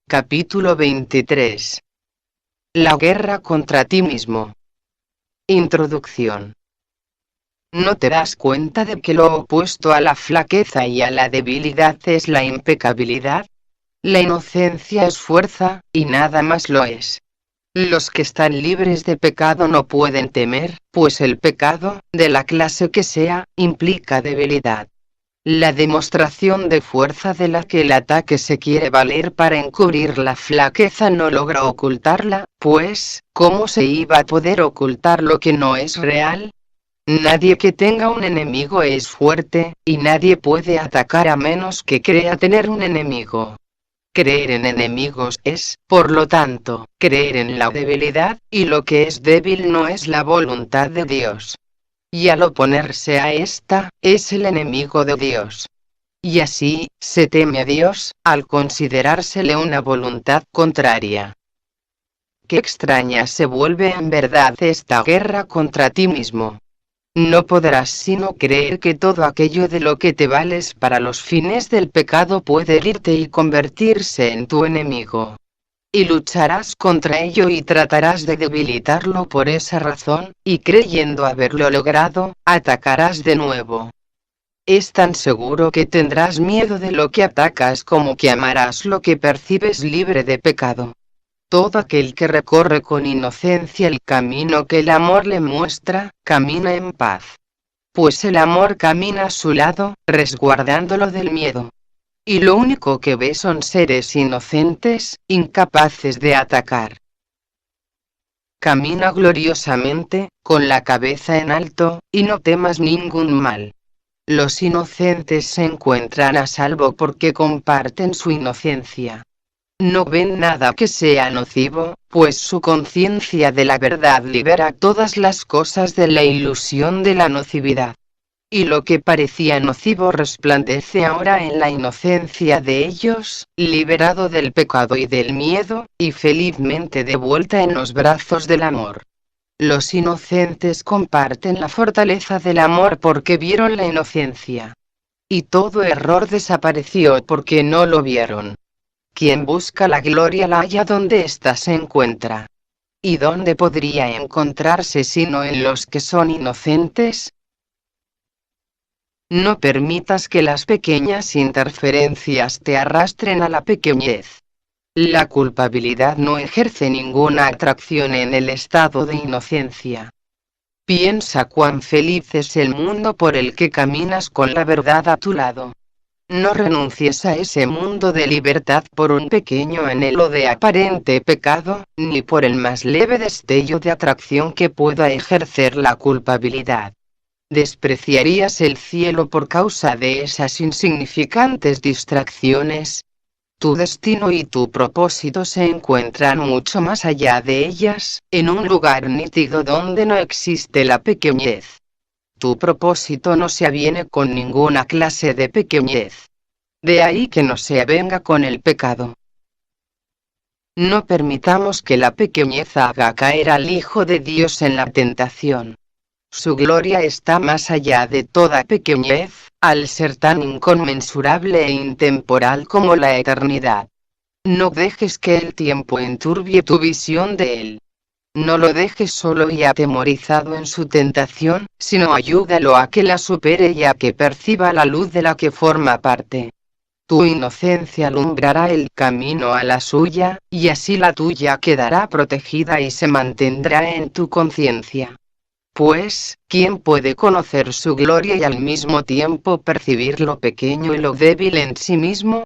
Capítulo 23. La guerra contra ti mismo. Introducción. ¿No te das cuenta de que lo opuesto a la flaqueza y a la debilidad es la impecabilidad? La inocencia es fuerza, y nada más lo es. Los que están libres de pecado no pueden temer, pues el pecado, de la clase que sea, implica debilidad. La demostración de fuerza de la que el ataque se quiere valer para encubrir la flaqueza no logra ocultarla, pues, ¿cómo se iba a poder ocultar lo que no es real? Nadie que tenga un enemigo es fuerte, y nadie puede atacar a menos que crea tener un enemigo. Creer en enemigos es, por lo tanto, creer en la debilidad, y lo que es débil no es la voluntad de Dios. Y al oponerse a esta, es el enemigo de Dios. Y así, se teme a Dios, al considerársele una voluntad contraria. Qué extraña se vuelve en verdad esta guerra contra ti mismo. No podrás sino creer que todo aquello de lo que te vales para los fines del pecado puede herirte y convertirse en tu enemigo. Y lucharás contra ello y tratarás de debilitarlo por esa razón, y creyendo haberlo logrado, atacarás de nuevo. Es tan seguro que tendrás miedo de lo que atacas como que amarás lo que percibes libre de pecado. Todo aquel que recorre con inocencia el camino que el amor le muestra, camina en paz. Pues el amor camina a su lado, resguardándolo del miedo. Y lo único que ve son seres inocentes, incapaces de atacar. Camina gloriosamente, con la cabeza en alto, y no temas ningún mal. Los inocentes se encuentran a salvo porque comparten su inocencia. No ven nada que sea nocivo, pues su conciencia de la verdad libera todas las cosas de la ilusión de la nocividad. Y lo que parecía nocivo resplandece ahora en la inocencia de ellos, liberado del pecado y del miedo, y felizmente de vuelta en los brazos del amor. Los inocentes comparten la fortaleza del amor porque vieron la inocencia. Y todo error desapareció porque no lo vieron. Quien busca la gloria la halla donde ésta se encuentra. ¿Y dónde podría encontrarse sino en los que son inocentes? No permitas que las pequeñas interferencias te arrastren a la pequeñez. La culpabilidad no ejerce ninguna atracción en el estado de inocencia. Piensa cuán feliz es el mundo por el que caminas con la verdad a tu lado. No renuncies a ese mundo de libertad por un pequeño anhelo de aparente pecado, ni por el más leve destello de atracción que pueda ejercer la culpabilidad. ¿Despreciarías el cielo por causa de esas insignificantes distracciones? Tu destino y tu propósito se encuentran mucho más allá de ellas, en un lugar nítido donde no existe la pequeñez. Tu propósito no se aviene con ninguna clase de pequeñez. De ahí que no se avenga con el pecado. No permitamos que la pequeñez haga caer al Hijo de Dios en la tentación. Su gloria está más allá de toda pequeñez, al ser tan inconmensurable e intemporal como la eternidad. No dejes que el tiempo enturbie tu visión de él. No lo dejes solo y atemorizado en su tentación, sino ayúdalo a que la supere y a que perciba la luz de la que forma parte. Tu inocencia alumbrará el camino a la suya, y así la tuya quedará protegida y se mantendrá en tu conciencia. Pues, ¿quién puede conocer su gloria y al mismo tiempo percibir lo pequeño y lo débil en sí mismo?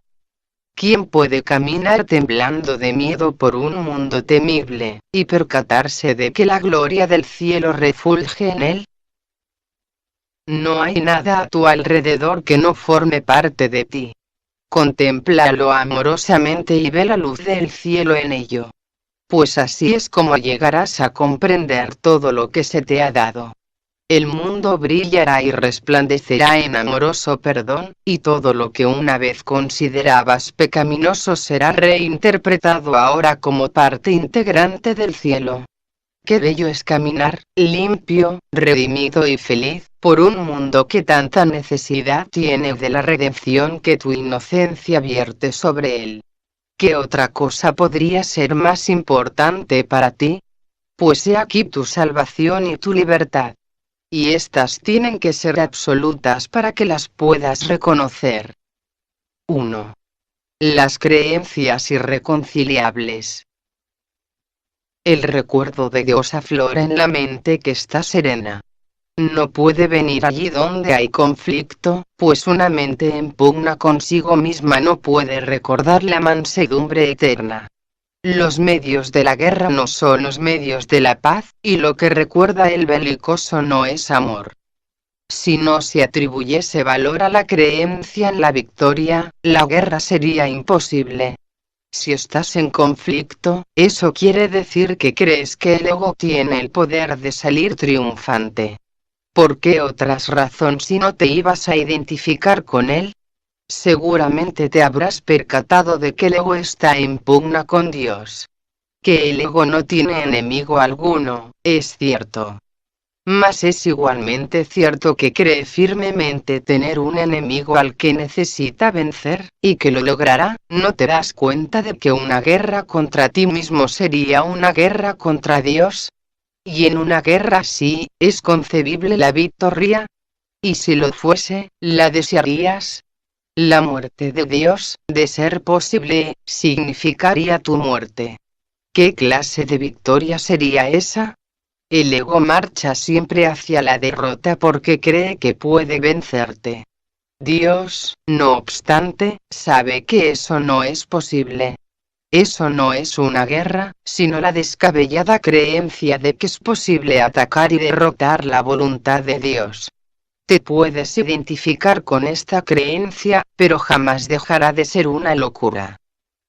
¿Quién puede caminar temblando de miedo por un mundo temible, y percatarse de que la gloria del cielo refulge en él? No hay nada a tu alrededor que no forme parte de ti. Contémplalo amorosamente y ve la luz del cielo en ello. Pues así es como llegarás a comprender todo lo que se te ha dado. El mundo brillará y resplandecerá en amoroso perdón, y todo lo que una vez considerabas pecaminoso será reinterpretado ahora como parte integrante del cielo. Qué bello es caminar, limpio, redimido y feliz, por un mundo que tanta necesidad tiene de la redención que tu inocencia vierte sobre él. ¿Qué otra cosa podría ser más importante para ti? Pues he aquí tu salvación y tu libertad. Y estas tienen que ser absolutas para que las puedas reconocer. 1. Las creencias irreconciliables. El recuerdo de Dios aflora en la mente que está serena. No puede venir allí donde hay conflicto, pues una mente en pugna consigo misma no puede recordar la mansedumbre eterna. Los medios de la guerra no son los medios de la paz, y lo que recuerda el belicoso no es amor. Si no se atribuyese valor a la creencia en la victoria, la guerra sería imposible. Si estás en conflicto, eso quiere decir que crees que el ego tiene el poder de salir triunfante. ¿Por qué otras razones si no te ibas a identificar con él? Seguramente te habrás percatado de que el ego está en pugna con Dios. Que el ego no tiene enemigo alguno, es cierto. Mas es igualmente cierto que cree firmemente tener un enemigo al que necesita vencer, y que lo logrará. ¿No te das cuenta de que una guerra contra ti mismo sería una guerra contra Dios? Y en una guerra así, ¿es concebible la victoria? Y si lo fuese, ¿la desearías? La muerte de Dios, de ser posible, significaría tu muerte. ¿Qué clase de victoria sería esa? El ego marcha siempre hacia la derrota porque cree que puede vencerte. Dios, no obstante, sabe que eso no es posible. Eso no es una guerra, sino la descabellada creencia de que es posible atacar y derrotar la voluntad de Dios. Te puedes identificar con esta creencia, pero jamás dejará de ser una locura.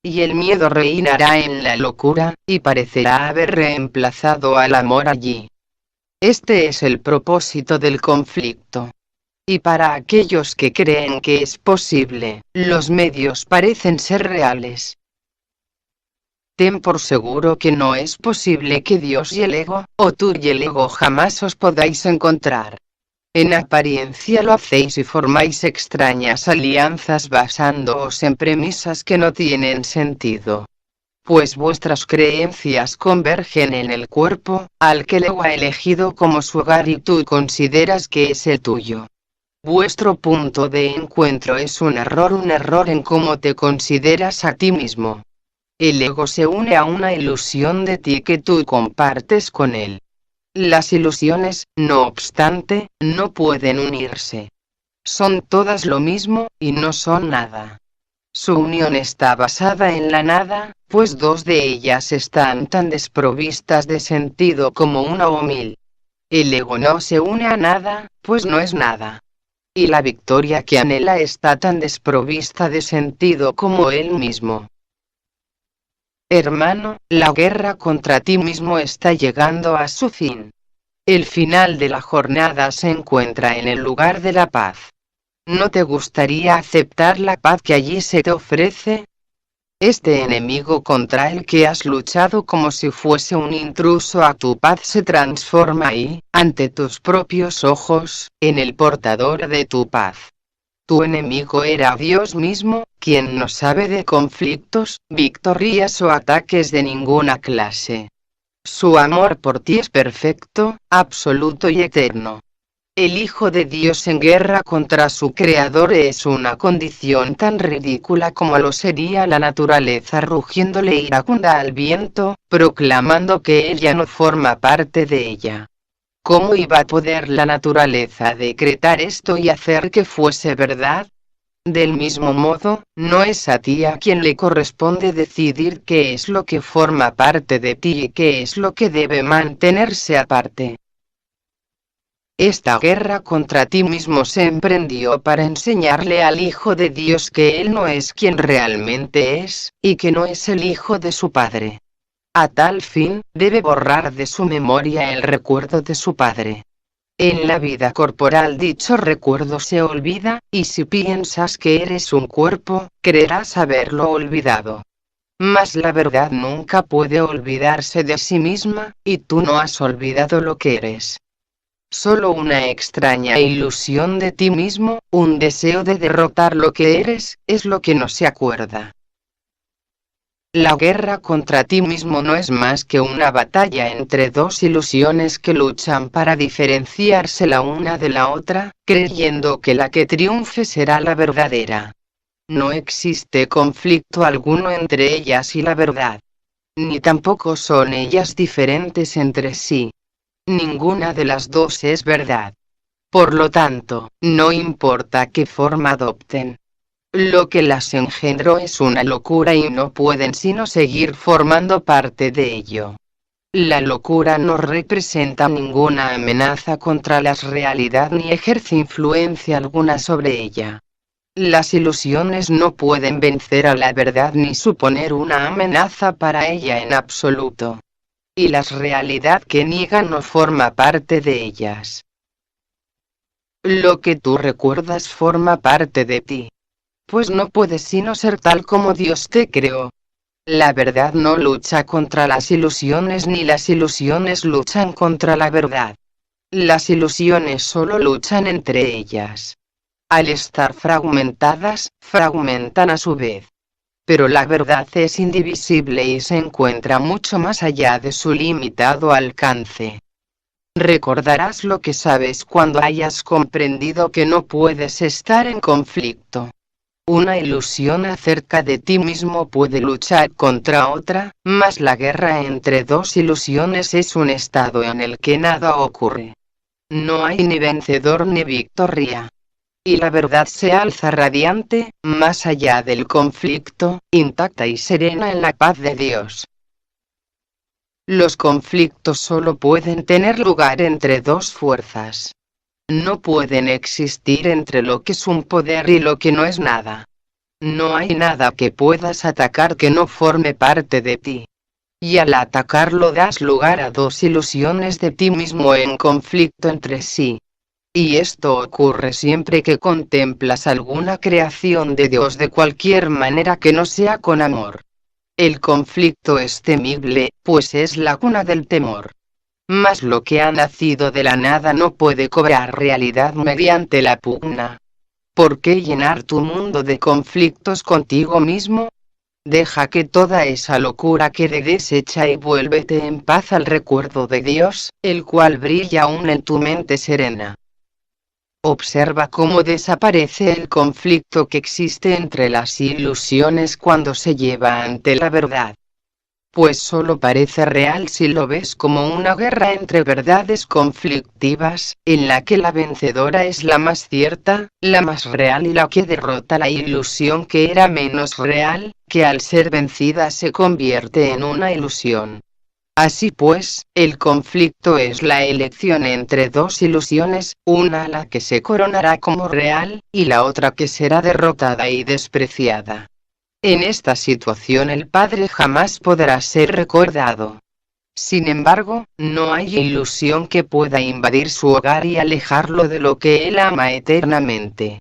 Y el miedo reinará en la locura, y parecerá haber reemplazado al amor allí. Este es el propósito del conflicto. Y para aquellos que creen que es posible, los medios parecen ser reales. Ten por seguro que no es posible que Dios y el ego, o tú y el ego jamás os podáis encontrar. En apariencia lo hacéis y formáis extrañas alianzas basándoos en premisas que no tienen sentido. Pues vuestras creencias convergen en el cuerpo, al que el ego ha elegido como su hogar y tú consideras que es el tuyo. Vuestro punto de encuentro es un error en cómo te consideras a ti mismo. El ego se une a una ilusión de ti que tú compartes con él. Las ilusiones, no obstante, no pueden unirse. Son todas lo mismo, y no son nada. Su unión está basada en la nada, pues dos de ellas están tan desprovistas de sentido como una o mil. El ego no se une a nada, pues no es nada. Y la victoria que anhela está tan desprovista de sentido como él mismo. Hermano, la guerra contra ti mismo está llegando a su fin. El final de la jornada se encuentra en el lugar de la paz. ¿No te gustaría aceptar la paz que allí se te ofrece? Este enemigo contra el que has luchado como si fuese un intruso a tu paz se transforma ahí, ante tus propios ojos, en el portador de tu paz. Tu enemigo era Dios mismo, quien no sabe de conflictos, victorias o ataques de ninguna clase. Su amor por ti es perfecto, absoluto y eterno. El Hijo de Dios en guerra contra su Creador es una condición tan ridícula como lo sería la naturaleza rugiéndole iracunda al viento, proclamando que ella no forma parte de ella. ¿Cómo iba a poder la naturaleza decretar esto y hacer que fuese verdad? Del mismo modo, no es a ti a quien le corresponde decidir qué es lo que forma parte de ti y qué es lo que debe mantenerse aparte. Esta guerra contra ti mismo se emprendió para enseñarle al Hijo de Dios que Él no es quien realmente es, y que no es el Hijo de su Padre. A tal fin, debe borrar de su memoria el recuerdo de su Padre. En la vida corporal dicho recuerdo se olvida, y si piensas que eres un cuerpo, creerás haberlo olvidado. Mas la verdad nunca puede olvidarse de sí misma, y tú no has olvidado lo que eres. Solo una extraña ilusión de ti mismo, un deseo de derrotar lo que eres, es lo que no se acuerda. La guerra contra ti mismo no es más que una batalla entre dos ilusiones que luchan para diferenciarse la una de la otra, creyendo que la que triunfe será la verdadera. No existe conflicto alguno entre ellas y la verdad. Ni tampoco son ellas diferentes entre sí. Ninguna de las dos es verdad. Por lo tanto, no importa qué forma adopten. Lo que las engendró es una locura y no pueden sino seguir formando parte de ello. La locura no representa ninguna amenaza contra la realidad ni ejerce influencia alguna sobre ella. Las ilusiones no pueden vencer a la verdad ni suponer una amenaza para ella en absoluto. Y la realidad que niega no forma parte de ellas. Lo que tú recuerdas forma parte de ti. Pues no puedes sino ser tal como Dios te creó. La verdad no lucha contra las ilusiones ni las ilusiones luchan contra la verdad. Las ilusiones solo luchan entre ellas. Al estar fragmentadas, fragmentan a su vez. Pero la verdad es indivisible y se encuentra mucho más allá de su limitado alcance. Recordarás lo que sabes cuando hayas comprendido que no puedes estar en conflicto. Una ilusión acerca de ti mismo puede luchar contra otra, mas la guerra entre dos ilusiones es un estado en el que nada ocurre. No hay ni vencedor ni victoria. Y la verdad se alza radiante, más allá del conflicto, intacta y serena en la paz de Dios. Los conflictos solo pueden tener lugar entre dos fuerzas. No pueden existir entre lo que es un poder y lo que no es nada. No hay nada que puedas atacar que no forme parte de ti. Y al atacarlo das lugar a dos ilusiones de ti mismo en conflicto entre sí. Y esto ocurre siempre que contemplas alguna creación de Dios de cualquier manera que no sea con amor. El conflicto es temible, pues es la cuna del temor. Mas lo que ha nacido de la nada no puede cobrar realidad mediante la pugna. ¿Por qué llenar tu mundo de conflictos contigo mismo? Deja que toda esa locura quede deshecha y vuélvete en paz al recuerdo de Dios, el cual brilla aún en tu mente serena. Observa cómo desaparece el conflicto que existe entre las ilusiones cuando se lleva ante la verdad. Pues solo parece real si lo ves como una guerra entre verdades conflictivas, en la que la vencedora es la más cierta, la más real y la que derrota la ilusión que era menos real, que al ser vencida se convierte en una ilusión. Así pues, el conflicto es la elección entre dos ilusiones, una la que se coronará como real, y la otra que será derrotada y despreciada. En esta situación el Padre jamás podrá ser recordado. Sin embargo, no hay ilusión que pueda invadir su hogar y alejarlo de lo que Él ama eternamente.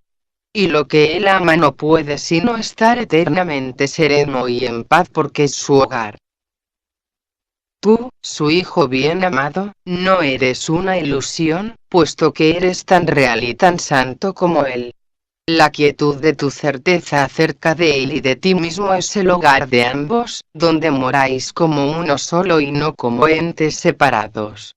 Y lo que Él ama no puede sino estar eternamente sereno y en paz porque es su hogar. Tú, su Hijo bien amado, no eres una ilusión, puesto que eres tan real y tan santo como Él. La quietud de tu certeza acerca de Él y de ti mismo es el hogar de ambos, donde moráis como uno solo y no como entes separados.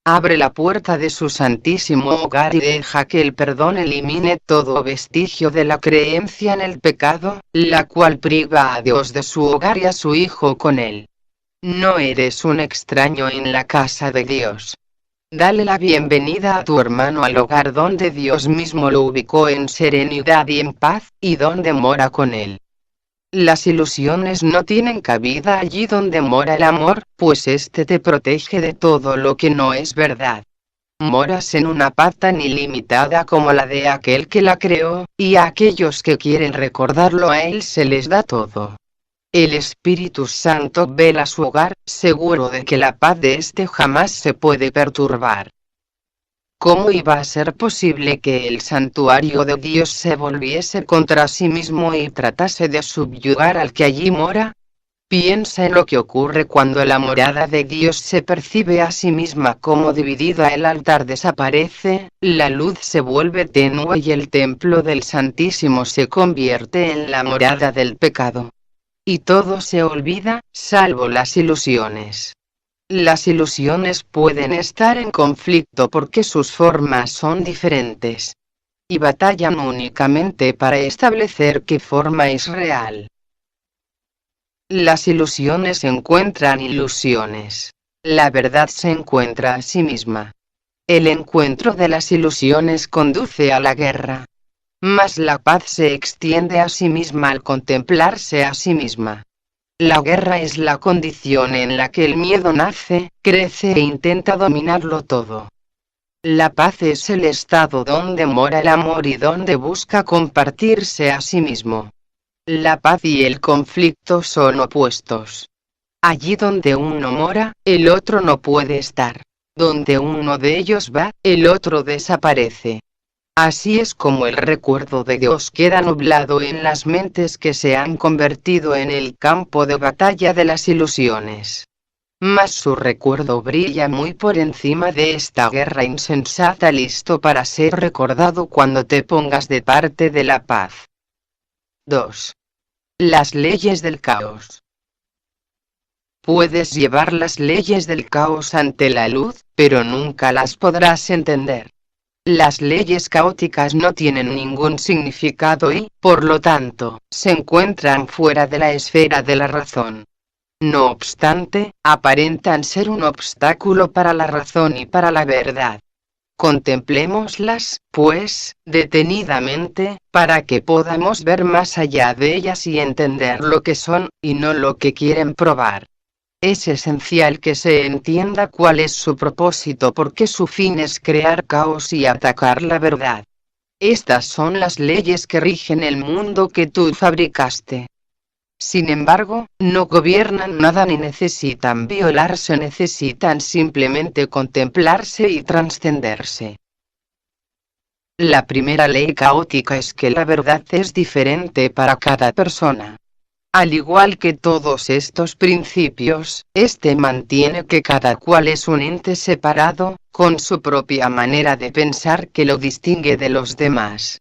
Abre la puerta de su santísimo hogar y deja que el perdón elimine todo vestigio de la creencia en el pecado, la cual priva a Dios de su hogar y a su Hijo con Él. No eres un extraño en la casa de Dios. Dale la bienvenida a tu hermano al hogar donde Dios mismo lo ubicó en serenidad y en paz, y donde mora con él. Las ilusiones no tienen cabida allí donde mora el amor, pues éste te protege de todo lo que no es verdad. Moras en una paz tan ilimitada como la de aquel que la creó, y a aquellos que quieren recordarlo a él se les da todo. El Espíritu Santo vela su hogar, seguro de que la paz de éste jamás se puede perturbar. ¿Cómo iba a ser posible que el santuario de Dios se volviese contra sí mismo y tratase de subyugar al que allí mora? Piensa en lo que ocurre cuando la morada de Dios se percibe a sí misma como dividida, el altar desaparece, la luz se vuelve tenue y el templo del Santísimo se convierte en la morada del pecado. y todo se olvida, salvo las ilusiones. Las ilusiones pueden estar en conflicto porque sus formas son diferentes, y batallan únicamente para establecer qué forma es real. Las ilusiones encuentran ilusiones. La verdad se encuentra a sí misma. El encuentro de las ilusiones conduce a la guerra. Mas la paz se extiende a sí misma al contemplarse a sí misma. La guerra es la condición en la que el miedo nace, crece e intenta dominarlo todo. La paz es el estado donde mora el amor y donde busca compartirse a sí mismo. La paz y el conflicto son opuestos. Allí donde uno mora, el otro no puede estar. Donde uno de ellos va, el otro desaparece. Así es como el recuerdo de Dios queda nublado en las mentes que se han convertido en el campo de batalla de las ilusiones. Mas su recuerdo brilla muy por encima de esta guerra insensata, listo para ser recordado cuando te pongas de parte de la paz. 2. Las leyes del caos. Puedes llevar las leyes del caos ante la luz, pero nunca las podrás entender. Las leyes caóticas no tienen ningún significado y, por lo tanto, se encuentran fuera de la esfera de la razón. No obstante, aparentan ser un obstáculo para la razón y para la verdad. Contemplémoslas, pues, detenidamente, para que podamos ver más allá de ellas y entender lo que son, y no lo que quieren probar. Es esencial que se entienda cuál es su propósito porque su fin es crear caos y atacar la verdad. Estas son las leyes que rigen el mundo que tú fabricaste. Sin embargo, no gobiernan nada ni necesitan violarse, necesitan simplemente contemplarse y trascenderse. La primera ley caótica es que la verdad es diferente para cada persona. Al igual que todos estos principios, este mantiene que cada cual es un ente separado, con su propia manera de pensar que lo distingue de los demás.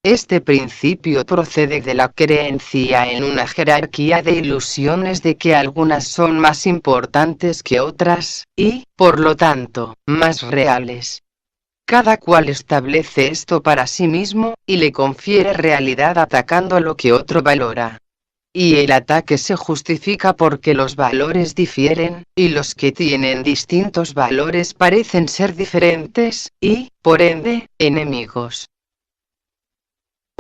Este principio procede de la creencia en una jerarquía de ilusiones de que algunas son más importantes que otras, y, por lo tanto, más reales. Cada cual establece esto para sí mismo, y le confiere realidad atacando lo que otro valora. Y el ataque se justifica porque los valores difieren, y los que tienen distintos valores parecen ser diferentes, y, por ende, enemigos.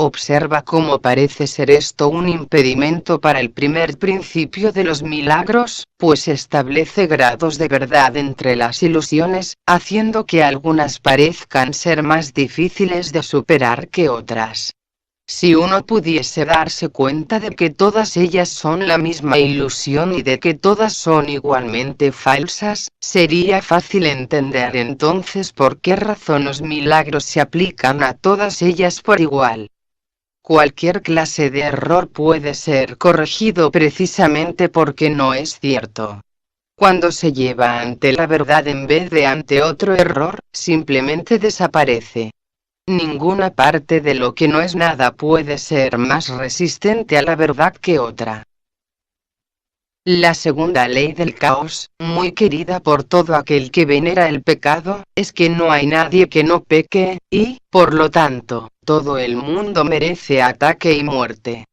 Observa cómo parece ser esto un impedimento para el primer principio de los milagros, pues establece grados de verdad entre las ilusiones, haciendo que algunas parezcan ser más difíciles de superar que otras. Si uno pudiese darse cuenta de que todas ellas son la misma ilusión y de que todas son igualmente falsas, sería fácil entender entonces por qué razón los milagros se aplican a todas ellas por igual. Cualquier clase de error puede ser corregido precisamente porque no es cierto. Cuando se lleva ante la verdad en vez de ante otro error, simplemente desaparece. Ninguna parte de lo que no es nada puede ser más resistente a la verdad que otra. La segunda ley del caos, muy querida por todo aquel que venera el pecado, es que no hay nadie que no peque, y, por lo tanto, todo el mundo merece ataque y muerte.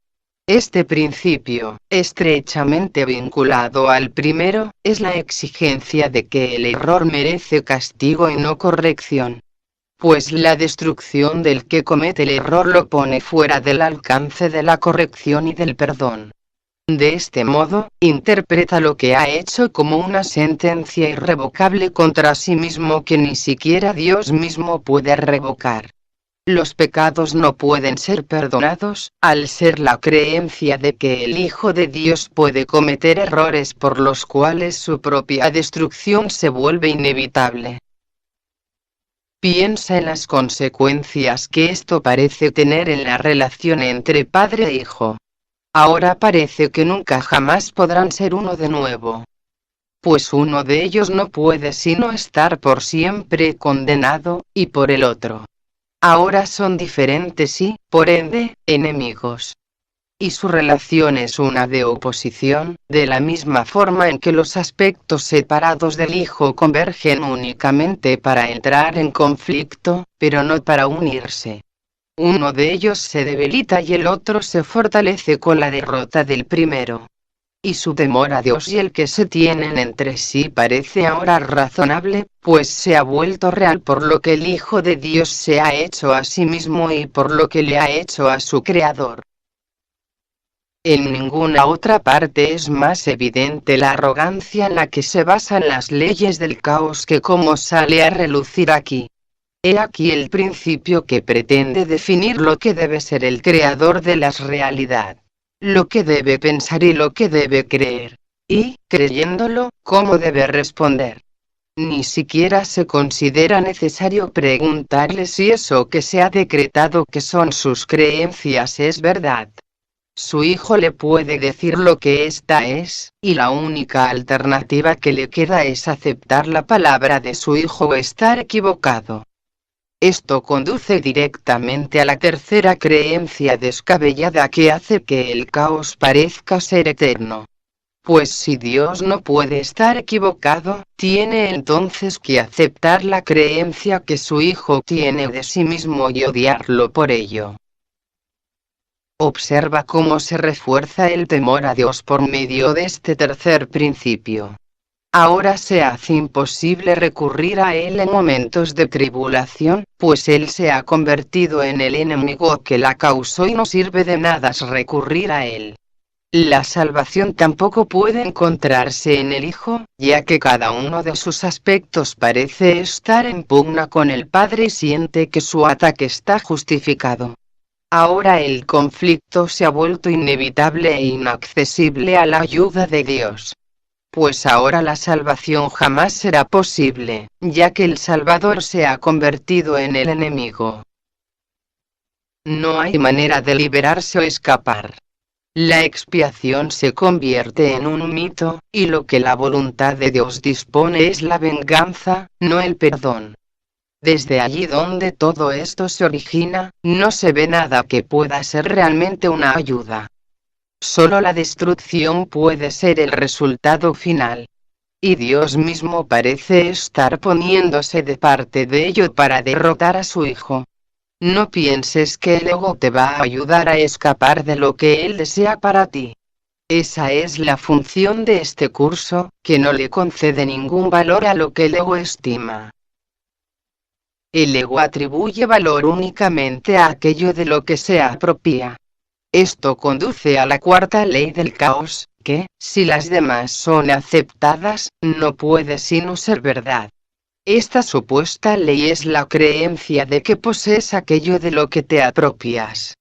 Este principio, estrechamente vinculado al primero, es la exigencia de que el error merece castigo y no corrección. Pues la destrucción del que comete el error lo pone fuera del alcance de la corrección y del perdón. De este modo, interpreta lo que ha hecho como una sentencia irrevocable contra sí mismo que ni siquiera Dios mismo puede revocar. Los pecados no pueden ser perdonados, al ser la creencia de que el Hijo de Dios puede cometer errores por los cuales su propia destrucción se vuelve inevitable. Piensa en las consecuencias que esto parece tener en la relación entre padre e hijo. Ahora parece que nunca jamás podrán ser uno de nuevo. Pues uno de ellos no puede sino estar por siempre condenado, y por el otro. Ahora son diferentes y, por ende, enemigos. y su relación es una de oposición, de la misma forma en que los aspectos separados del Hijo convergen únicamente para entrar en conflicto, pero no para unirse. Uno de ellos se debilita y el otro se fortalece con la derrota del primero. Y su temor a Dios y el que se tienen entre sí parece ahora razonable, pues se ha vuelto real por lo que el Hijo de Dios se ha hecho a sí mismo y por lo que le ha hecho a su Creador. En ninguna otra parte es más evidente la arrogancia en la que se basan las leyes del caos que como sale a relucir aquí. He aquí el principio que pretende definir lo que debe ser el creador de la realidad, lo que debe pensar y lo que debe creer, y, creyéndolo, cómo debe responder. Ni siquiera se considera necesario preguntarle si eso que se ha decretado que son sus creencias es verdad. Su hijo le puede decir lo que ésta es, y la única alternativa que le queda es aceptar la palabra de su hijo o estar equivocado. Esto conduce directamente a la tercera creencia descabellada que hace que el caos parezca ser eterno. Pues si Dios no puede estar equivocado, tiene entonces que aceptar la creencia que su hijo tiene de sí mismo y odiarlo por ello. Observa cómo se refuerza el temor a Dios por medio de este tercer principio. Ahora se hace imposible recurrir a Él en momentos de tribulación, pues Él se ha convertido en el enemigo que la causó y no sirve de nada recurrir a Él. La salvación tampoco puede encontrarse en el Hijo, ya que cada uno de sus aspectos parece estar en pugna con el Padre y siente que su ataque está justificado. Ahora el conflicto se ha vuelto inevitable e inaccesible a la ayuda de Dios. Pues ahora la salvación jamás será posible, ya que el Salvador se ha convertido en el enemigo. No hay manera de liberarse o escapar. La expiación se convierte en un mito, y lo que la voluntad de Dios dispone es la venganza, no el perdón. Desde allí donde todo esto se origina, no se ve nada que pueda ser realmente una ayuda. Solo la destrucción puede ser el resultado final. Y Dios mismo parece estar poniéndose de parte de ello para derrotar a su Hijo. No pienses que el ego te va a ayudar a escapar de lo que Él desea para ti. Esa es la función de este curso, que no le concede ningún valor a lo que el ego estima. El ego atribuye valor únicamente a aquello de lo que se apropia. Esto conduce a la cuarta ley del caos, que, si las demás son aceptadas, no puede sino ser verdad. Esta supuesta ley es la creencia de que posees aquello de lo que te apropias.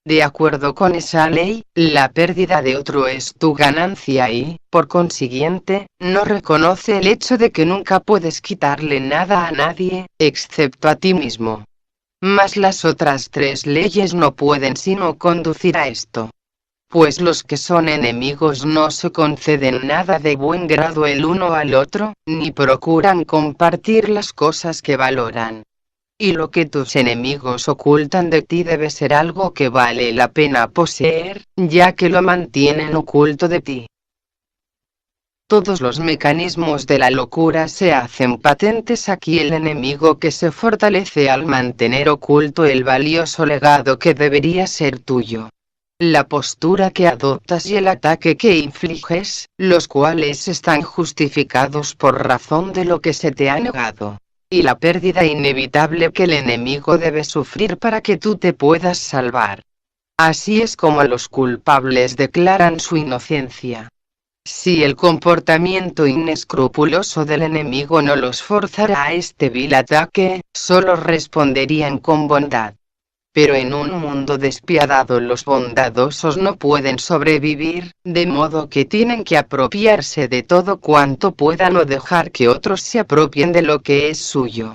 De acuerdo con esa ley, la pérdida de otro es tu ganancia y, por consiguiente, no reconoce el hecho de que nunca puedes quitarle nada a nadie, excepto a ti mismo. Mas las otras tres leyes no pueden sino conducir a esto. Pues los que son enemigos no se conceden nada de buen grado el uno al otro, ni procuran compartir las cosas que valoran. Y lo que tus enemigos ocultan de ti debe ser algo que vale la pena poseer, ya que lo mantienen oculto de ti. Todos los mecanismos de la locura se hacen patentes aquí. El enemigo que se fortalece al mantener oculto el valioso legado que debería ser tuyo. La postura que adoptas y el ataque que infliges, los cuales están justificados por razón de lo que se te ha negado. Y la pérdida inevitable que el enemigo debe sufrir para que tú te puedas salvar. Así es como los culpables declaran su inocencia. Si el comportamiento inescrupuloso del enemigo no los forzara a este vil ataque, solo responderían con bondad. Pero en un mundo despiadado los bondadosos no pueden sobrevivir, de modo que tienen que apropiarse de todo cuanto puedan o dejar que otros se apropien de lo que es suyo.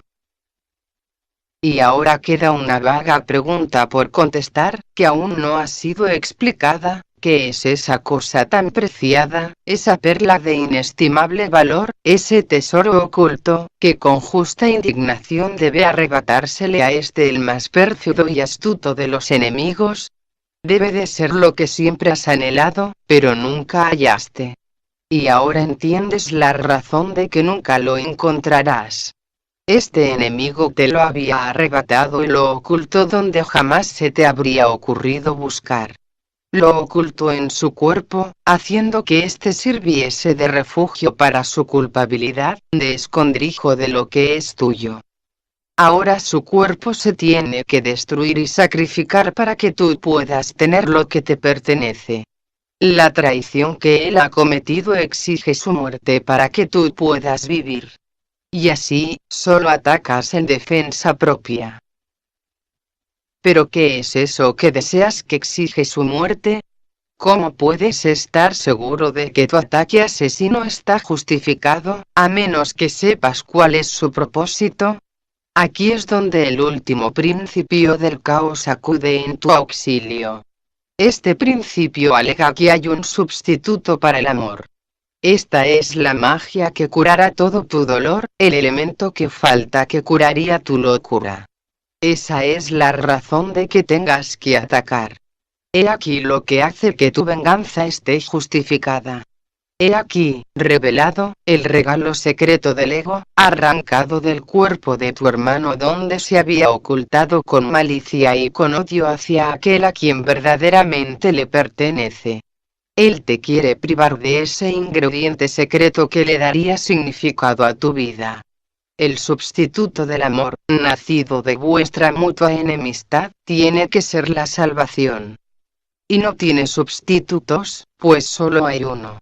Y ahora queda una vaga pregunta por contestar, que aún no ha sido explicada. ¿Qué es esa cosa tan preciada, esa perla de inestimable valor, ese tesoro oculto, que con justa indignación debe arrebatársele a este el más pérfido y astuto de los enemigos? Debe de ser lo que siempre has anhelado, pero nunca hallaste. Y ahora entiendes la razón de que nunca lo encontrarás. Este enemigo te lo había arrebatado y lo ocultó donde jamás se te habría ocurrido buscar. Lo ocultó en su cuerpo, haciendo que éste sirviese de refugio para su culpabilidad, de escondrijo de lo que es tuyo. Ahora su cuerpo se tiene que destruir y sacrificar para que tú puedas tener lo que te pertenece. La traición que él ha cometido exige su muerte para que tú puedas vivir. Y así, solo atacas en defensa propia. ¿Pero qué es eso que deseas que exige su muerte? ¿Cómo puedes estar seguro de que tu ataque asesino está justificado, a menos que sepas cuál es su propósito? Aquí es donde el último principio del caos acude en tu auxilio. Este principio alega que hay un sustituto para el amor. Esta es la magia que curará todo tu dolor, el elemento que falta que curaría tu locura. Esa es la razón de que tengas que atacar. He aquí lo que hace que tu venganza esté justificada. He aquí, revelado, el regalo secreto del ego, arrancado del cuerpo de tu hermano donde se había ocultado con malicia y con odio hacia aquel a quien verdaderamente le pertenece. Él te quiere privar de ese ingrediente secreto que le daría significado a tu vida. El sustituto del amor, nacido de vuestra mutua enemistad, tiene que ser la salvación. Y no tiene sustitutos, pues solo hay uno.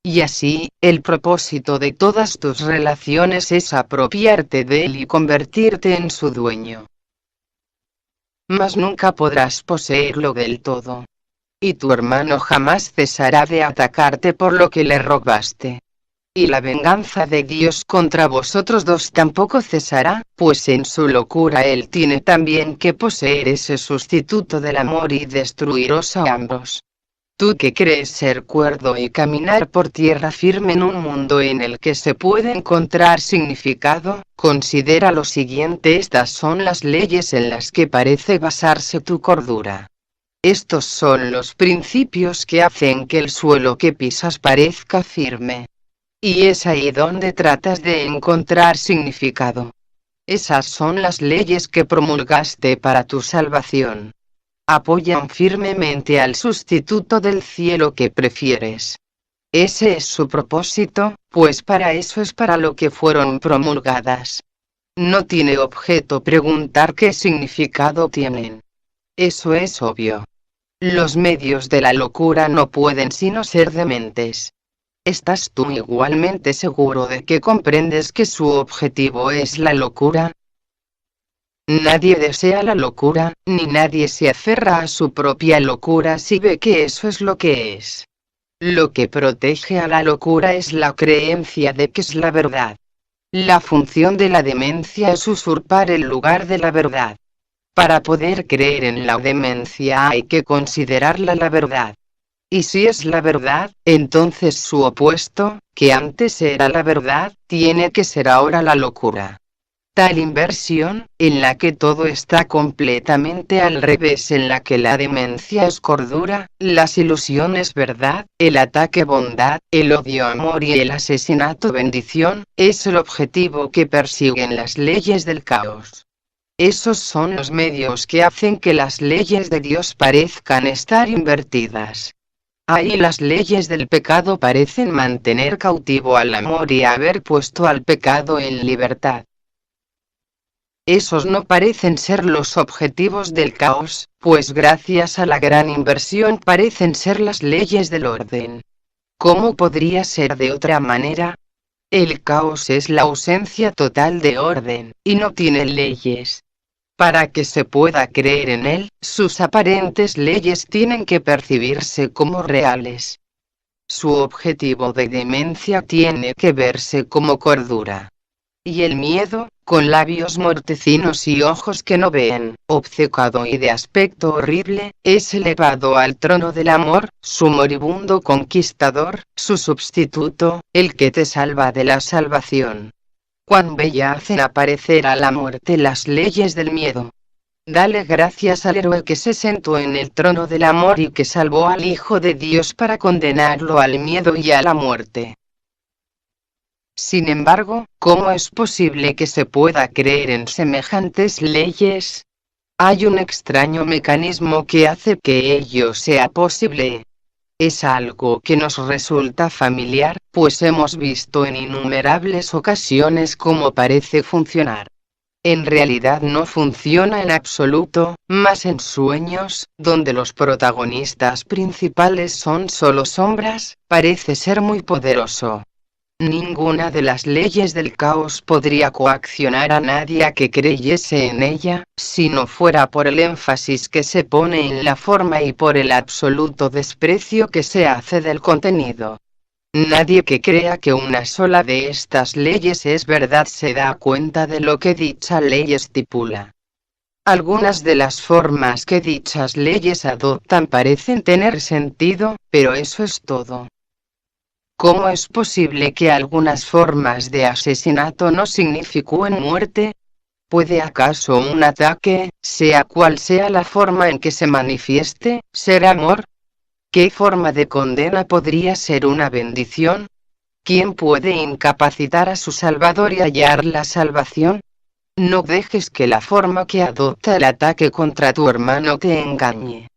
Y así, el propósito de todas tus relaciones es apropiarte de él y convertirte en su dueño. Mas nunca podrás poseerlo del todo. Y tu hermano jamás cesará de atacarte por lo que le robaste. Y la venganza de Dios contra vosotros dos tampoco cesará, pues en su locura él tiene también que poseer ese sustituto del amor y destruiros a ambos. Tú que crees ser cuerdo y caminar por tierra firme en un mundo en el que se puede encontrar significado, considera lo siguiente: estas son las leyes en las que parece basarse tu cordura. Estos son los principios que hacen que el suelo que pisas parezca firme. Y es ahí donde tratas de encontrar significado. Esas son las leyes que promulgaste para tu salvación. Apoyan firmemente al sustituto del cielo que prefieres. Ese es su propósito, pues para eso es para lo que fueron promulgadas. No tiene objeto preguntar qué significado tienen. Eso es obvio. Los medios de la locura no pueden sino ser dementes. ¿Estás tú igualmente seguro de que comprendes que su objetivo es la locura? Nadie desea la locura, ni nadie se aferra a su propia locura si ve que eso es lo que es. Lo que protege a la locura es la creencia de que es la verdad. La función de la demencia es usurpar el lugar de la verdad. Para poder creer en la demencia hay que considerarla la verdad. Y si es la verdad, entonces su opuesto, que antes era la verdad, tiene que ser ahora la locura. Tal inversión, en la que todo está completamente al revés, en la que la demencia es cordura, las ilusiones verdad, el ataque bondad, el odio amor y el asesinato bendición, es el objetivo que persiguen las leyes del caos. Esos son los medios que hacen que las leyes de Dios parezcan estar invertidas. Ahí las leyes del pecado parecen mantener cautivo al amor y haber puesto al pecado en libertad. Esos no parecen ser los objetivos del caos, pues gracias a la gran inversión parecen ser las leyes del orden. ¿Cómo podría ser de otra manera? El caos es la ausencia total de orden, y no tiene leyes. Para que se pueda creer en él, sus aparentes leyes tienen que percibirse como reales. Su objetivo de demencia tiene que verse como cordura. Y el miedo, con labios mortecinos y ojos que no ven, obcecado y de aspecto horrible, es elevado al trono del amor, su moribundo conquistador, su sustituto, el que te salva de la salvación. Cuán bella hacen aparecer a la muerte las leyes del miedo. Dale gracias al héroe que se sentó en el trono del amor y que salvó al Hijo de Dios para condenarlo al miedo y a la muerte. Sin embargo, ¿cómo es posible que se pueda creer en semejantes leyes? Hay un extraño mecanismo que hace que ello sea posible. Es algo que nos resulta familiar, pues hemos visto en innumerables ocasiones cómo parece funcionar. En realidad no funciona en absoluto, más en sueños, donde los protagonistas principales son solo sombras, parece ser muy poderoso. Ninguna de las leyes del caos podría coaccionar a nadie a que creyese en ella, si no fuera por el énfasis que se pone en la forma y por el absoluto desprecio que se hace del contenido. Nadie que crea que una sola de estas leyes es verdad se da cuenta de lo que dicha ley estipula. Algunas de las formas que dichas leyes adoptan parecen tener sentido, pero eso es todo. ¿Cómo es posible que algunas formas de asesinato no signifiquen muerte? ¿Puede acaso un ataque, sea cual sea la forma en que se manifieste, ser amor? ¿Qué forma de condena podría ser una bendición? ¿Quién puede incapacitar a su Salvador y hallar la salvación? No dejes que la forma que adopta el ataque contra tu hermano te engañe.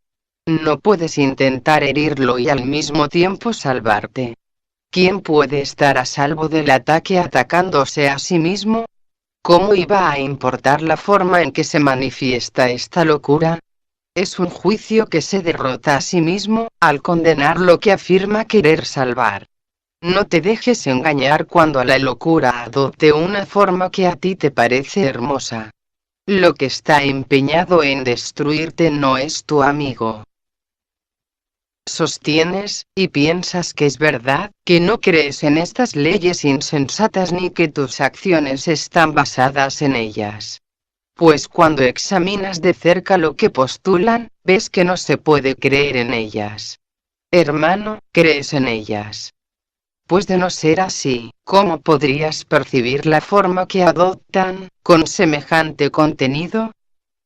No puedes intentar herirlo y al mismo tiempo salvarte. ¿Quién puede estar a salvo del ataque atacándose a sí mismo? ¿Cómo iba a importar la forma en que se manifiesta esta locura? Es un juicio que se derrota a sí mismo, al condenar lo que afirma querer salvar. No te dejes engañar cuando la locura adopte una forma que a ti te parece hermosa. Lo que está empeñado en destruirte no es tu amigo. Sostienes, y piensas que es verdad, que no crees en estas leyes insensatas ni que tus acciones están basadas en ellas. Pues cuando examinas de cerca lo que postulan, ves que no se puede creer en ellas. Hermano, ¿crees en ellas? Pues de no ser así, ¿cómo podrías percibir la forma que adoptan, con semejante contenido?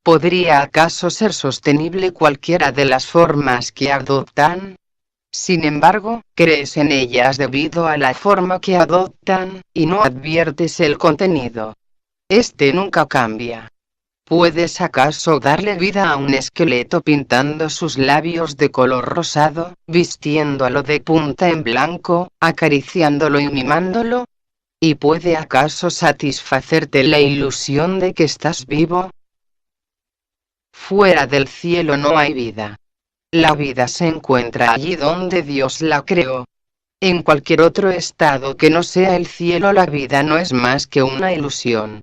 ¿Podría acaso ser sostenible cualquiera de las formas que adoptan? Sin embargo, crees en ellas debido a la forma que adoptan, y no adviertes el contenido. Este nunca cambia. ¿Puedes acaso darle vida a un esqueleto pintando sus labios de color rosado, vistiéndolo de punta en blanco, acariciándolo y mimándolo? ¿Y puede acaso satisfacerte la ilusión de que estás vivo? Fuera del cielo no hay vida. La vida se encuentra allí donde Dios la creó. En cualquier otro estado que no sea el cielo, la vida no es más que una ilusión.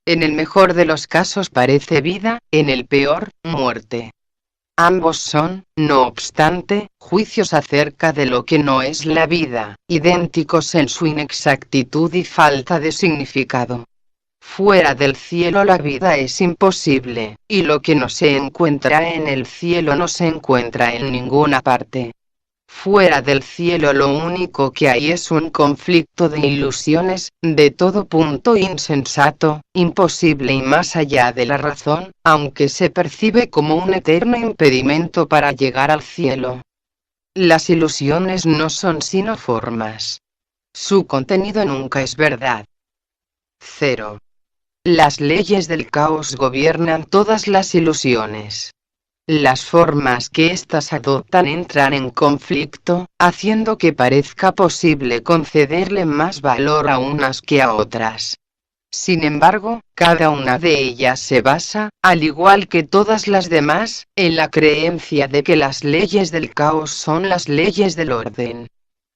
En el mejor de los casos parece vida, en el peor, muerte. Ambos son, no obstante, juicios acerca de lo que no es la vida, idénticos en su inexactitud y falta de significado. Fuera del cielo la vida es imposible, y lo que no se encuentra en el cielo no se encuentra en ninguna parte. Fuera del cielo lo único que hay es un conflicto de ilusiones, de todo punto insensato, imposible y más allá de la razón, aunque se percibe como un eterno impedimento para llegar al cielo. Las ilusiones no son sino formas. Su contenido nunca es verdad. 0. Las leyes del caos gobiernan todas las ilusiones. Las formas que éstas adoptan entran en conflicto, haciendo que parezca posible concederle más valor a unas que a otras. Sin embargo, cada una de ellas se basa, al igual que todas las demás, en la creencia de que las leyes del caos son las leyes del orden.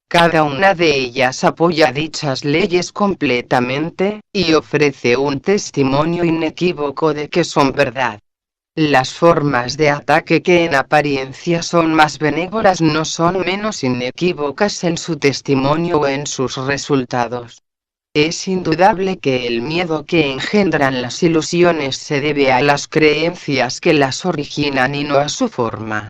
Cada una de ellas apoya dichas leyes completamente, y ofrece un testimonio inequívoco de que son verdad. Las formas de ataque que en apariencia son más benévolas no son menos inequívocas en su testimonio o en sus resultados. Es indudable que el miedo que engendran las ilusiones se debe a las creencias que las originan y no a su forma.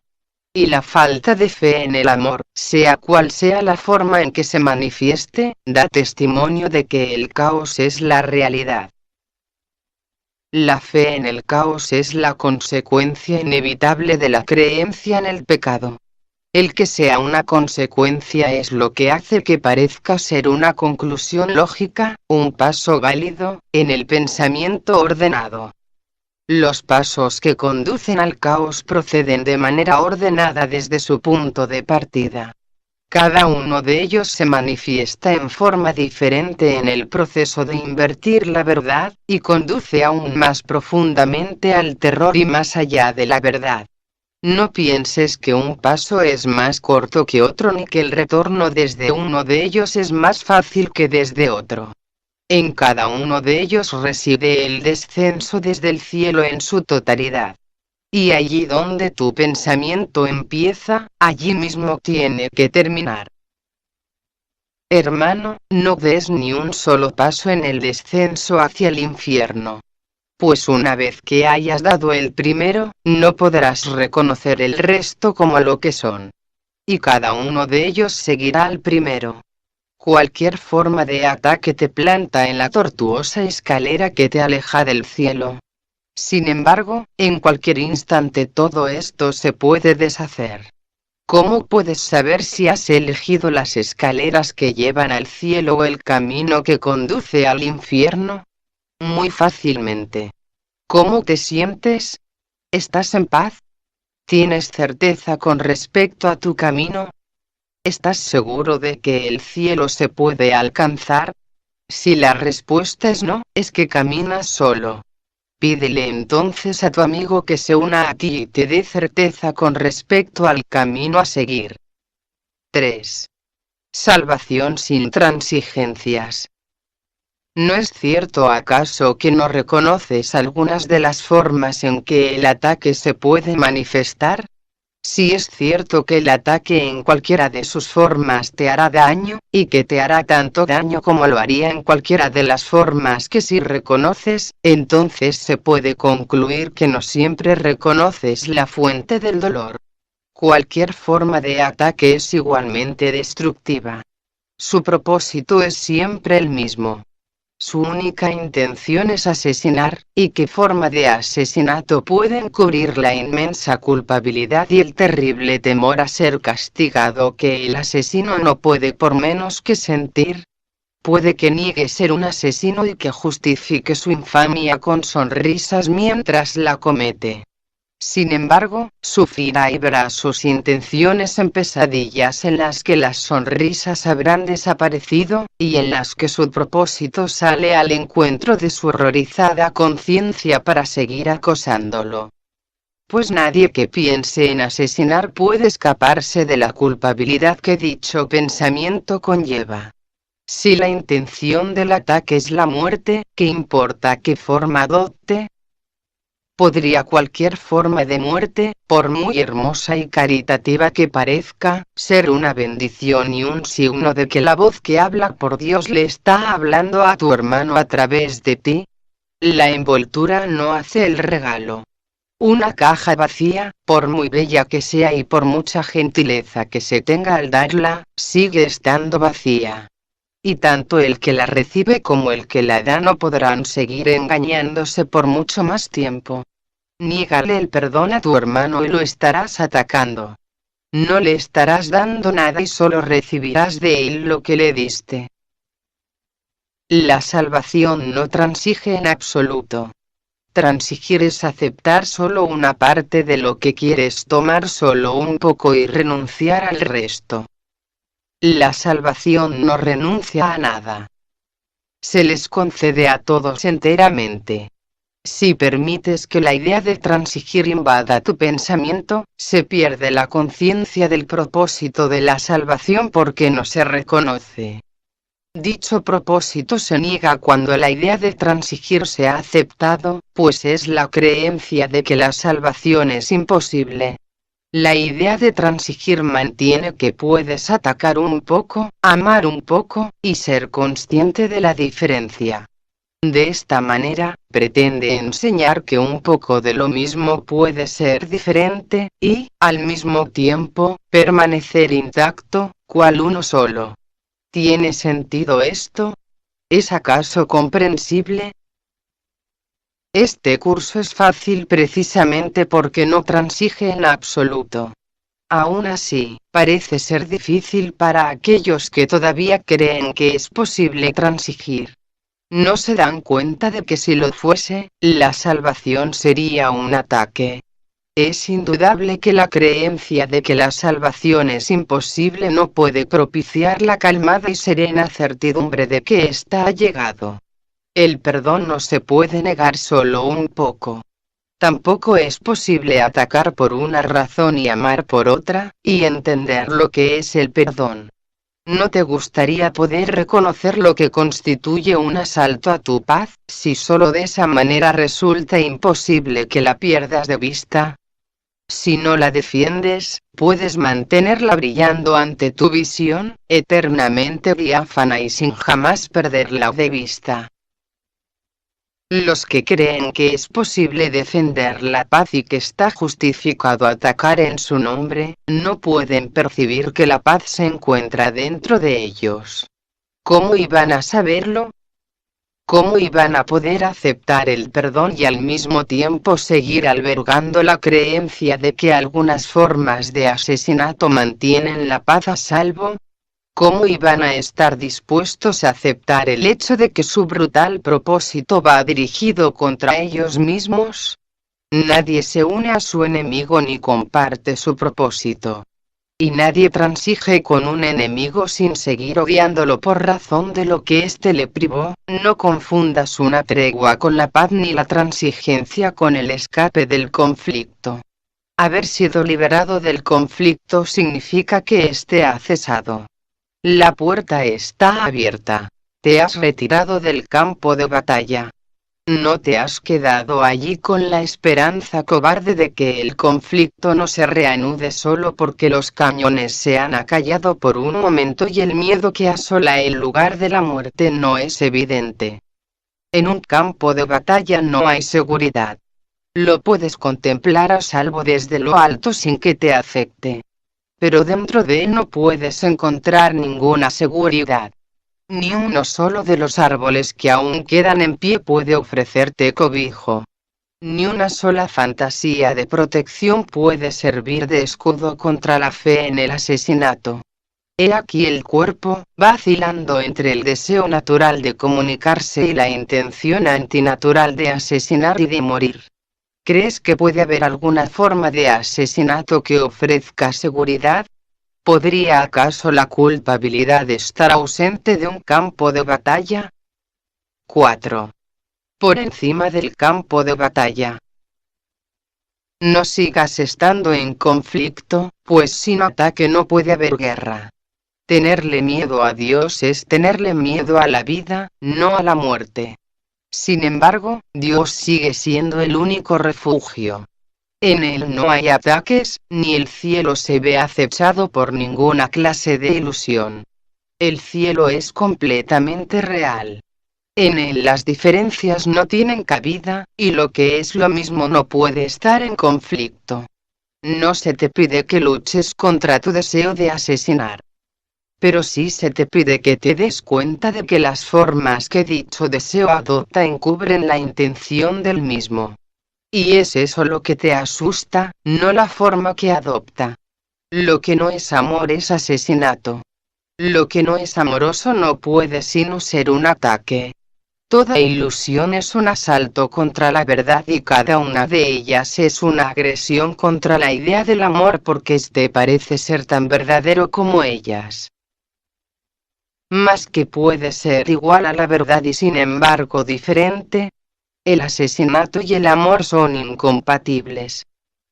Y la falta de fe en el amor, sea cual sea la forma en que se manifieste, da testimonio de que el caos es la realidad. La fe en el caos es la consecuencia inevitable de la creencia en el pecado. El que sea una consecuencia es lo que hace que parezca ser una conclusión lógica, un paso válido, en el pensamiento ordenado. Los pasos que conducen al caos proceden de manera ordenada desde su punto de partida. Cada uno de ellos se manifiesta en forma diferente en el proceso de invertir la verdad, y conduce aún más profundamente al terror y más allá de la verdad. No pienses que un paso es más corto que otro ni que el retorno desde uno de ellos es más fácil que desde otro. En cada uno de ellos reside el descenso desde el cielo en su totalidad. Y allí donde tu pensamiento empieza, allí mismo tiene que terminar. Hermano, no des ni un solo paso en el descenso hacia el infierno. Pues una vez que hayas dado el primero, no podrás reconocer el resto como lo que son. Y cada uno de ellos seguirá al primero. Cualquier forma de ataque te planta en la tortuosa escalera que te aleja del cielo. Sin embargo, en cualquier instante todo esto se puede deshacer. ¿Cómo puedes saber si has elegido las escaleras que llevan al cielo o el camino que conduce al infierno? Muy fácilmente. ¿Cómo te sientes? ¿Estás en paz? ¿Tienes certeza con respecto a tu camino? ¿Estás seguro de que el cielo se puede alcanzar? Si la respuesta es no, es que caminas solo. Pídele entonces a tu amigo que se una a ti y te dé certeza con respecto al camino a seguir. 3. Salvación sin transigencias. ¿No es cierto acaso que no reconoces algunas de las formas en que el ataque se puede manifestar? Si es cierto que el ataque en cualquiera de sus formas te hará daño, y que te hará tanto daño como lo haría en cualquiera de las formas que sí reconoces, entonces se puede concluir que no siempre reconoces la fuente del dolor. Cualquier forma de ataque es igualmente destructiva. Su propósito es siempre el mismo. Su única intención es asesinar, y qué forma de asesinato puede encubrir la inmensa culpabilidad y el terrible temor a ser castigado que el asesino no puede por menos que sentir. Puede que niegue ser un asesino y que justifique su infamia con sonrisas mientras la comete. Sin embargo, sufrirá y verá sus intenciones en pesadillas en las que las sonrisas habrán desaparecido, y en las que su propósito sale al encuentro de su horrorizada conciencia para seguir acosándolo. Pues nadie que piense en asesinar puede escaparse de la culpabilidad que dicho pensamiento conlleva. Si la intención del ataque es la muerte, ¿qué importa qué forma adopte? Podría cualquier forma de muerte, por muy hermosa y caritativa que parezca, ser una bendición y un signo de que la voz que habla por Dios le está hablando a tu hermano a través de ti. La envoltura no hace el regalo. Una caja vacía, por muy bella que sea y por mucha gentileza que se tenga al darla, sigue estando vacía. Y tanto el que la recibe como el que la da no podrán seguir engañándose por mucho más tiempo. Niégale el perdón a tu hermano y lo estarás atacando. No le estarás dando nada y solo recibirás de él lo que le diste. La salvación no transige en absoluto. Transigir es aceptar solo una parte de lo que quieres, tomar solo un poco y renunciar al resto. La salvación no renuncia a nada. Se les concede a todos enteramente. Si permites que la idea de transigir invada tu pensamiento, se pierde la conciencia del propósito de la salvación porque no se reconoce. Dicho propósito se niega cuando la idea de transigir se ha aceptado, pues es la creencia de que la salvación es imposible. La idea de transigir mantiene que puedes atacar un poco, amar un poco, y ser consciente de la diferencia. De esta manera, pretende enseñar que un poco de lo mismo puede ser diferente, y, al mismo tiempo, permanecer intacto, cual uno solo. ¿Tiene sentido esto? ¿Es acaso comprensible? Este curso es fácil precisamente porque no transige en absoluto. Aún así, parece ser difícil para aquellos que todavía creen que es posible transigir. No se dan cuenta de que si lo fuese, la salvación sería un ataque. Es indudable que la creencia de que la salvación es imposible no puede propiciar la calmada y serena certidumbre de que ésta ha llegado. El perdón no se puede negar solo un poco. Tampoco es posible atacar por una razón y amar por otra, y entender lo que es el perdón. ¿No te gustaría poder reconocer lo que constituye un asalto a tu paz, si solo de esa manera resulta imposible que la pierdas de vista? Si no la defiendes, puedes mantenerla brillando ante tu visión, eternamente diáfana y sin jamás perderla de vista. Los que creen que es posible defender la paz y que está justificado atacar en su nombre, no pueden percibir que la paz se encuentra dentro de ellos. ¿Cómo iban a saberlo? ¿Cómo iban a poder aceptar el perdón y al mismo tiempo seguir albergando la creencia de que algunas formas de asesinato mantienen la paz a salvo? ¿Cómo iban a estar dispuestos a aceptar el hecho de que su brutal propósito va dirigido contra ellos mismos? Nadie se une a su enemigo ni comparte su propósito. Y nadie transige con un enemigo sin seguir odiándolo por razón de lo que éste le privó. No confundas una tregua con la paz ni la transigencia con el escape del conflicto. Haber sido liberado del conflicto significa que éste ha cesado. La puerta está abierta. Te has retirado del campo de batalla. No te has quedado allí con la esperanza cobarde de que el conflicto no se reanude solo porque los cañones se han acallado por un momento y el miedo que asola el lugar de la muerte no es evidente. En un campo de batalla no hay seguridad. Lo puedes contemplar a salvo desde lo alto sin que te afecte. Pero dentro de él no puedes encontrar ninguna seguridad. Ni uno solo de los árboles que aún quedan en pie puede ofrecerte cobijo. Ni una sola fantasía de protección puede servir de escudo contra la fe en el asesinato. He aquí el cuerpo, vacilando entre el deseo natural de comunicarse y la intención antinatural de asesinar y de morir. ¿Crees que puede haber alguna forma de asesinato que ofrezca seguridad? ¿Podría acaso la culpabilidad estar ausente de un campo de batalla? 4. Por encima del campo de batalla. No sigas estando en conflicto, pues sin ataque no puede haber guerra. Tenerle miedo a Dios es tenerle miedo a la vida, no a la muerte. Sin embargo, Dios sigue siendo el único refugio. En él no hay ataques, ni el cielo se ve acechado por ninguna clase de ilusión. El cielo es completamente real. En él las diferencias no tienen cabida, y lo que es lo mismo no puede estar en conflicto. No se te pide que luches contra tu deseo de asesinar. Pero sí se te pide que te des cuenta de que las formas que dicho deseo adopta encubren la intención del mismo. Y es eso lo que te asusta, no la forma que adopta. Lo que no es amor es asesinato. Lo que no es amoroso no puede sino ser un ataque. Toda ilusión es un asalto contra la verdad y cada una de ellas es una agresión contra la idea del amor porque éste parece ser tan verdadero como ellas. Más que puede ser igual a la verdad y sin embargo diferente. El asesinato y el amor son incompatibles.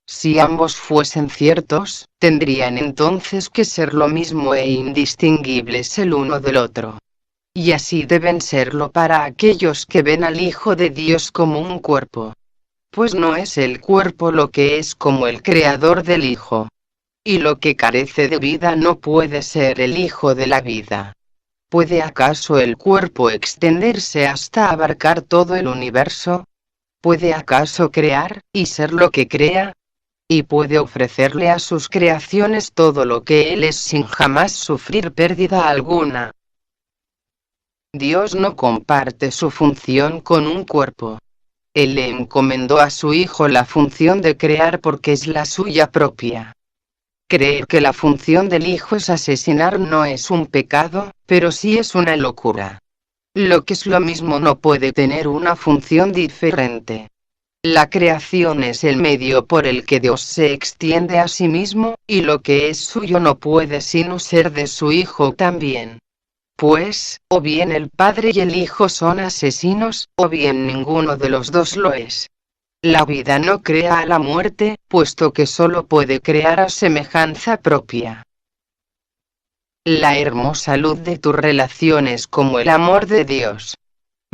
Si ambos fuesen ciertos, tendrían entonces que ser lo mismo e indistinguibles el uno del otro. Y así deben serlo para aquellos que ven al Hijo de Dios como un cuerpo. Pues no es el cuerpo lo que es como el creador del Hijo. Y lo que carece de vida no puede ser el Hijo de la vida. ¿Puede acaso el cuerpo extenderse hasta abarcar todo el universo? ¿Puede acaso crear, y ser lo que crea? ¿Y puede ofrecerle a sus creaciones todo lo que él es sin jamás sufrir pérdida alguna? Dios no comparte su función con un cuerpo. Él le encomendó a su Hijo la función de crear porque es la suya propia. Creer que la función del Hijo es asesinar no es un pecado, pero sí es una locura. Lo que es lo mismo no puede tener una función diferente. La creación es el medio por el que Dios se extiende a sí mismo, y lo que es suyo no puede sino ser de su Hijo también. Pues, o bien el Padre y el Hijo son asesinos, o bien ninguno de los dos lo es. La vida no crea a la muerte, puesto que solo puede crear a semejanza propia. La hermosa luz de tus relaciones como el amor de Dios.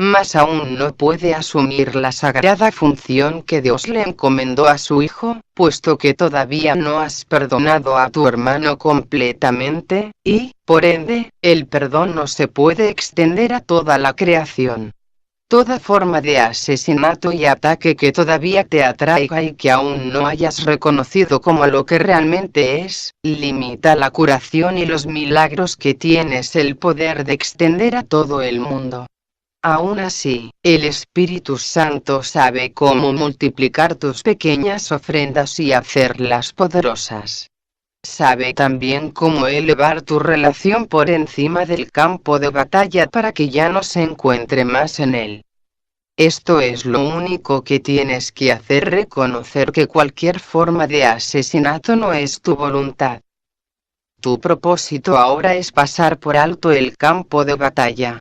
Mas aún no puede asumir la sagrada función que Dios le encomendó a su Hijo, puesto que todavía no has perdonado a tu hermano completamente, y, por ende, el perdón no se puede extender a toda la creación. Toda forma de asesinato y ataque que todavía te atraiga y que aún no hayas reconocido como lo que realmente es, limita la curación y los milagros que tienes el poder de extender a todo el mundo. Aún así, el Espíritu Santo sabe cómo multiplicar tus pequeñas ofrendas y hacerlas poderosas. Sabe también cómo elevar tu relación por encima del campo de batalla para que ya no se encuentre más en él. Esto es lo único que tienes que hacer: reconocer que cualquier forma de asesinato no es tu voluntad. Tu propósito ahora es pasar por alto el campo de batalla.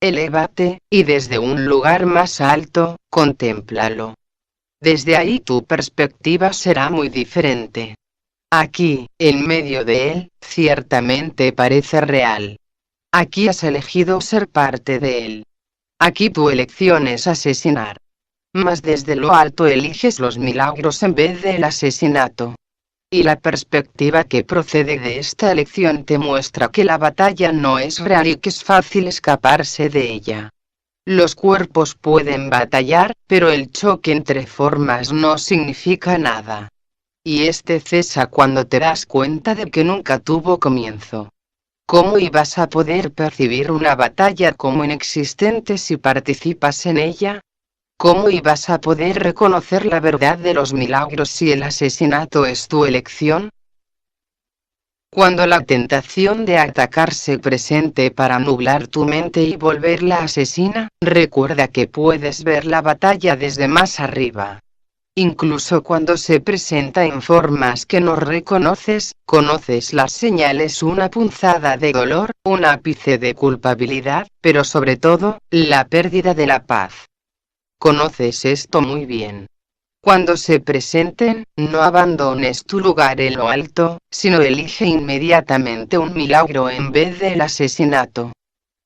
Elévate, y desde un lugar más alto, contémplalo. Desde ahí tu perspectiva será muy diferente. Aquí, en medio de él, ciertamente parece real. Aquí has elegido ser parte de él. Aquí tu elección es asesinar. Mas desde lo alto eliges los milagros en vez del asesinato. Y la perspectiva que procede de esta elección te muestra que la batalla no es real y que es fácil escaparse de ella. Los cuerpos pueden batallar, pero el choque entre formas no significa nada. Y este cesa cuando te das cuenta de que nunca tuvo comienzo. ¿Cómo ibas a poder percibir una batalla como inexistente si participas en ella? ¿Cómo ibas a poder reconocer la verdad de los milagros si el asesinato es tu elección? Cuando la tentación de atacar se presente para nublar tu mente y volverla asesina, recuerda que puedes ver la batalla desde más arriba. Incluso cuando se presenta en formas que no reconoces, conoces las señales: una punzada de dolor, un ápice de culpabilidad, pero sobre todo, la pérdida de la paz. Conoces esto muy bien. Cuando se presenten, no abandones tu lugar en lo alto, sino elige inmediatamente un milagro en vez del asesinato.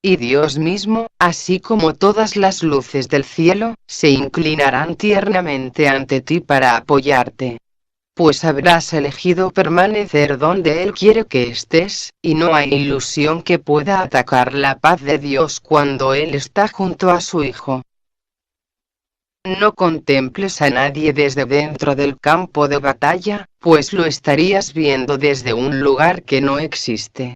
Y Dios mismo, así como todas las luces del cielo, se inclinarán tiernamente ante ti para apoyarte. Pues habrás elegido permanecer donde Él quiere que estés, y no hay ilusión que pueda atacar la paz de Dios cuando Él está junto a su Hijo. No contemples a nadie desde dentro del campo de batalla, pues lo estarías viendo desde un lugar que no existe.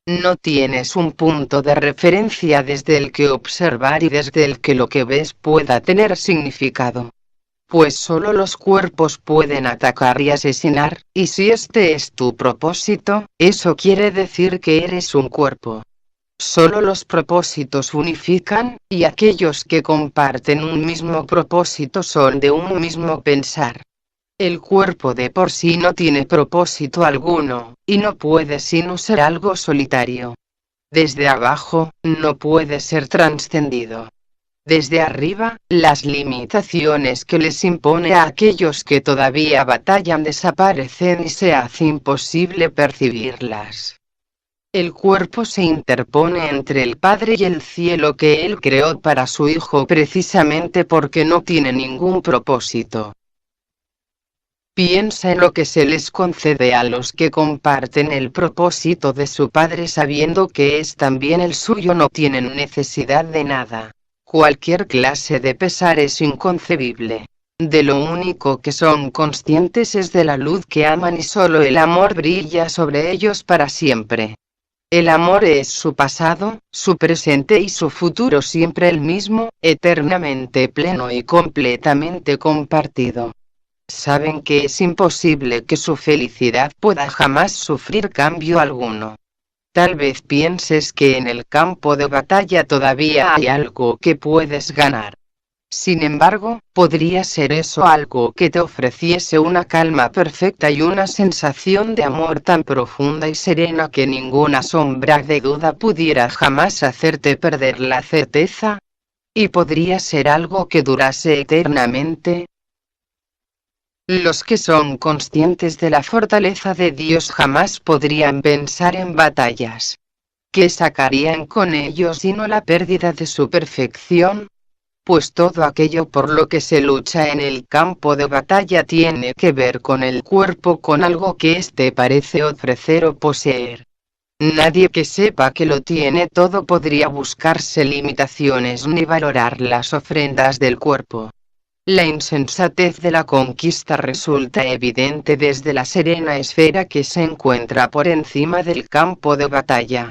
No tienes un punto de referencia desde el que observar y desde el que lo que ves pueda tener significado. Pues solo los cuerpos pueden atacar y asesinar, y si este es tu propósito, eso quiere decir que eres un cuerpo. Solo los propósitos unifican, y aquellos que comparten un mismo propósito son de un mismo pensar. El cuerpo de por sí no tiene propósito alguno, y no puede sino ser algo solitario. Desde abajo, no puede ser trascendido. Desde arriba, las limitaciones que les impone a aquellos que todavía batallan desaparecen y se hace imposible percibirlas. El cuerpo se interpone entre el Padre y el cielo que Él creó para su Hijo precisamente porque no tiene ningún propósito. Piensa en lo que se les concede a los que comparten el propósito de su Padre sabiendo que es también el suyo. No tienen necesidad de nada. Cualquier clase de pesar es inconcebible. De lo único que son conscientes es de la luz que aman y solo el amor brilla sobre ellos para siempre. El amor es su pasado, su presente y su futuro siempre el mismo, eternamente pleno y completamente compartido. Saben que es imposible que su felicidad pueda jamás sufrir cambio alguno. Tal vez pienses que en el campo de batalla todavía hay algo que puedes ganar. Sin embargo, podría ser eso algo que te ofreciese una calma perfecta y una sensación de amor tan profunda y serena que ninguna sombra de duda pudiera jamás hacerte perder la certeza. Y podría ser algo que durase eternamente. Los que son conscientes de la fortaleza de Dios jamás podrían pensar en batallas. ¿Qué sacarían con ello sino la pérdida de su perfección? Pues todo aquello por lo que se lucha en el campo de batalla tiene que ver con el cuerpo, con algo que éste parece ofrecer o poseer. Nadie que sepa que lo tiene todo podría buscarse limitaciones ni valorar las ofrendas del cuerpo. La insensatez de la conquista resulta evidente desde la serena esfera que se encuentra por encima del campo de batalla.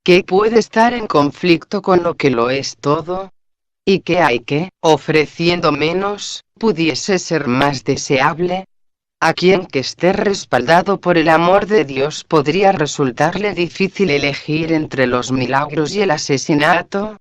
¿Qué puede estar en conflicto con lo que lo es todo? ¿Y qué hay que, ofreciendo menos, pudiese ser más deseable? A quien que esté respaldado por el amor de Dios podría resultarle difícil elegir entre los milagros y el asesinato.